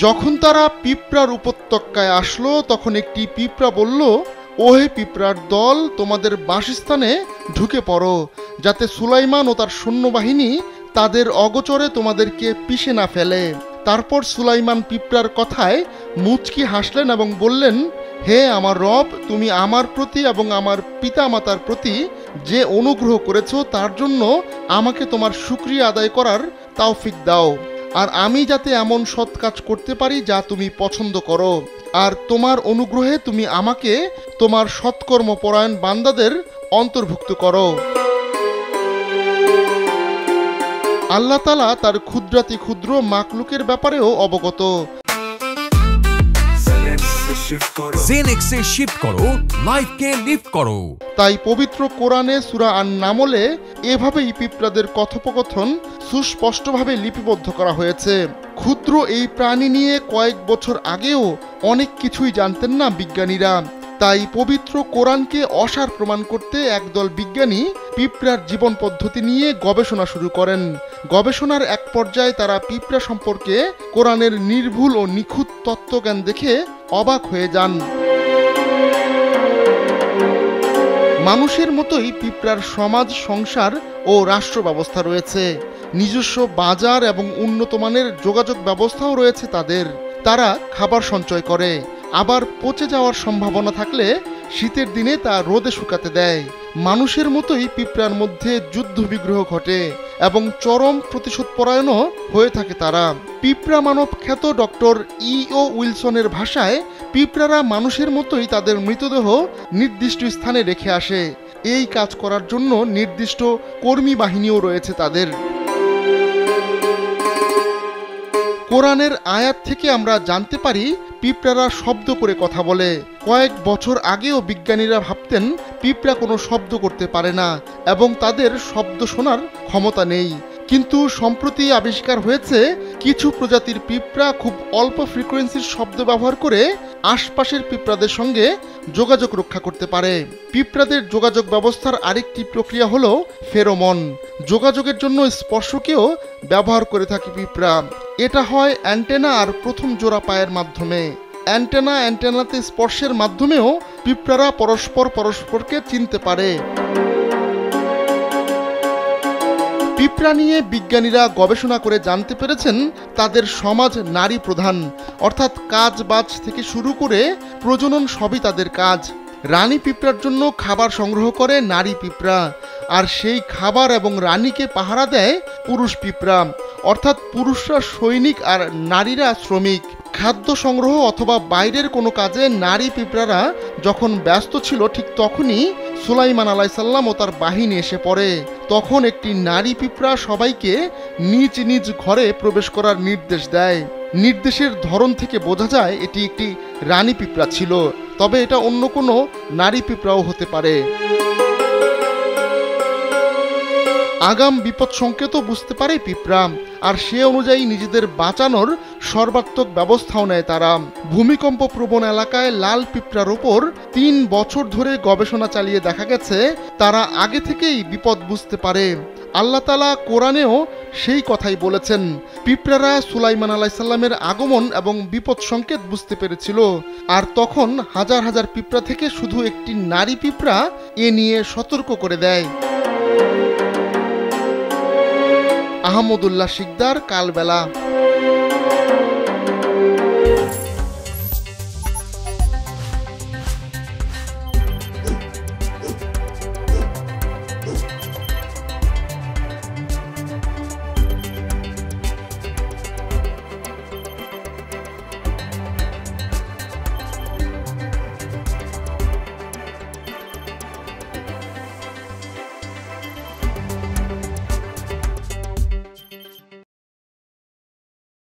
যখন তারা পিঁপড়ার উপত্যকায় আসলো তখন একটি পিঁপড়া বলল, ওহে পিঁপড়ার দল, তোমাদের বাসস্থানে ঢুকে পড়ো, যাতে সুলাইমান ও তার সৈন্যবাহিনী তাদের অগোচরে তোমাদেরকে পিষে না ফেলে। তারপর সুলাইমান পিঁপড়ার কথায় মুচকি হাসলেন এবং বললেন, হে আমার রব, তুমি আমার প্রতি এবং আমার পিতা মাতার প্রতি যে অনুগ্রহ করেছ তার জন্য আমাকে তোমার শুকরিয়া আদায় করার তৌফিক দাও, আর আমি যাতে এমন সৎ কাজ করতে পারি যা তুমি পছন্দ করো, আর তোমার অনুগ্রহে তুমি আমাকে তোমার সৎকর্মপরায়ণ বান্দাদের অন্তর্ভুক্ত করো। আল্লাহ তাআলা তার ক্ষুদ্রাতি ক্ষুদ্র মাকলুকের ব্যাপারেও অবগত। জেনেক্সে শিফট করো, লাইফকে লিফট করো। তাই পবিত্র কোরআনে সূরা আন-নামলে এভাবেই পিঁপড়াদের কথোপকথন সুস্পষ্টভাবে লিপিবদ্ধ করা হয়েছে। ক্ষুদ্র এই প্রাণী নিয়ে কয়েক বছর আগেও অনেক কিছুই জানতেন না বিজ্ঞানীরা। তাই পবিত্র কোরআনকে অসার প্রমাণ করতে একদল বিজ্ঞানী পিঁপড়ার জীবন পদ্ধতি নিয়ে গবেষণা শুরু করেন। গবেষণার এক পর্যায়ে তারা পিঁপড়া সম্পর্কে কোরআনের নির্ভুল ও নিখুঁত তত্ত্বজ্ঞান দেখে অবাক হয়ে যান। মানুষের মতোই পিঁপড়ার সমাজ, সংসার ও রাষ্ট্র ব্যবস্থা রয়েছে। নিজস্ব বাজার এবং উন্নত মানের যোগাযোগ ব্যবস্থাও রয়েছে তাদের। তারা খাবার সঞ্চয় করে, আবার পচে যাওয়ার সম্ভাবনা থাকলে শীতের দিনে তা রোদে শুকাতে দেয়। মানুষের মতোই পিঁপড়ার মধ্যে যুদ্ধ বিগ্রহ ঘটে এবং চরম প্রতিশোধপরায়ণও হয়ে থাকে তারা। পিঁপড়া মানব খ্যাত ডক্টর ই.ও. উইলসনের ভাষায়, পিঁপড়ারা মানুষের মতোই তাদের মৃতদেহ নির্দিষ্ট স্থানে রেখে আসে। এই কাজ করার জন্য নির্দিষ্ট কর্মী বাহিনীও রয়েছে তাদের। কোরআনের আয়াত থেকে আমরা জানতে পারি পিঁপড়ারা শব্দ করে কথা বলে। কয়েক বছর আগেও বিজ্ঞানীরা ভাবতেন পিঁপড়া কোনো শব্দ করতে পারে না এবং তাদের শব্দ শোনার ক্ষমতা নেই। কিন্তু সম্প্রতি আবিষ্কার হয়েছে কিছু প্রজাতির পিঁপড়া খুব অল্প ফ্রিকোয়েন্সির শব্দ ব্যবহার করে আশপাশের পিঁপড়াদের সঙ্গে যোগাযোগ রক্ষা করতে পারে। পিঁপড়াদের যোগাযোগ ব্যবস্থার আরেকটি প্রক্রিয়া হলো ফেরোমন। যোগাযোগের জন্য স্পর্শকেও ব্যবহার করে থাকে পিঁপড়া। এটা হয় অ্যান্টেনা আর প্রথম জোড়া পায়ের মাধ্যমে। অ্যান্টেনাতে স্পর্শের মাধ্যমেও পিঁপড়ারা পরস্পরকে চিনতে পারে। পিঁপড়া নিয়ে বিজ্ঞানীরা গবেষণা করে জানতে পেরেছেন তাদের সমাজ নারী প্রধান, অর্থাৎ কাজ বাজ থেকে শুরু করে প্রজনন সবই তাদের কাজ। রানী পিঁপড়ার জন্য খাবার সংগ্রহ করে নারী পিঁপড়া, আর সেই খাবার এবং রানীকে পাহারা দেয় পুরুষ পিঁপড়া, অর্থাৎ পুরুষরা সৈনিক আর নারীরা শ্রমিক। খাদ্য সংগ্রহ অথবা বাইরের কোনো কাজে নারী পিঁপড়ারা যখন ব্যস্ত ছিল, ঠিক তখনই সুলাইমান আলাইসাল্লাম ও তার বাহিনী এসে পড়ে। তখন একটি নারী পিঁপড়া সবাইকে নিজ নিজ ঘরে প্রবেশ করার নির্দেশ দেয়। নির্দেশের ধরন থেকে বোঝা যায় এটি একটি রানী পিঁপড়া ছিল, তবে এটা অন্য কোনো নারী পিঁপড়াও হতে পারে। আগাম বিপদ সংকেতও বুঝতে পারে পিঁপড়া, আর সে অনুযায়ী নিজেদের বাঁচানোর সর্বাত্মক ব্যবস্থাও নেয় তারা। ভূমিকম্প প্রবণ এলাকায় লাল পিঁপড়ার ওপর 3 বছর ধরে গবেষণা চালিয়ে দেখা গেছে তারা আগে থেকেই বিপদ বুঝতে পারে। আল্লাহ তাআলা কোরআনেও সেই কথাই বলেছেন। পিঁপড়ারা সুলাইমান আলাইসাল্লামের আগমন এবং বিপদ সংকেত বুঝতে পেরেছিল, আর তখন হাজার হাজার পিঁপড়া থেকে শুধু একটি নারী পিঁপড়া এ নিয়ে সতর্ক করে দেয়। আহমদুল্লাহ শিকদার, কালবেলা।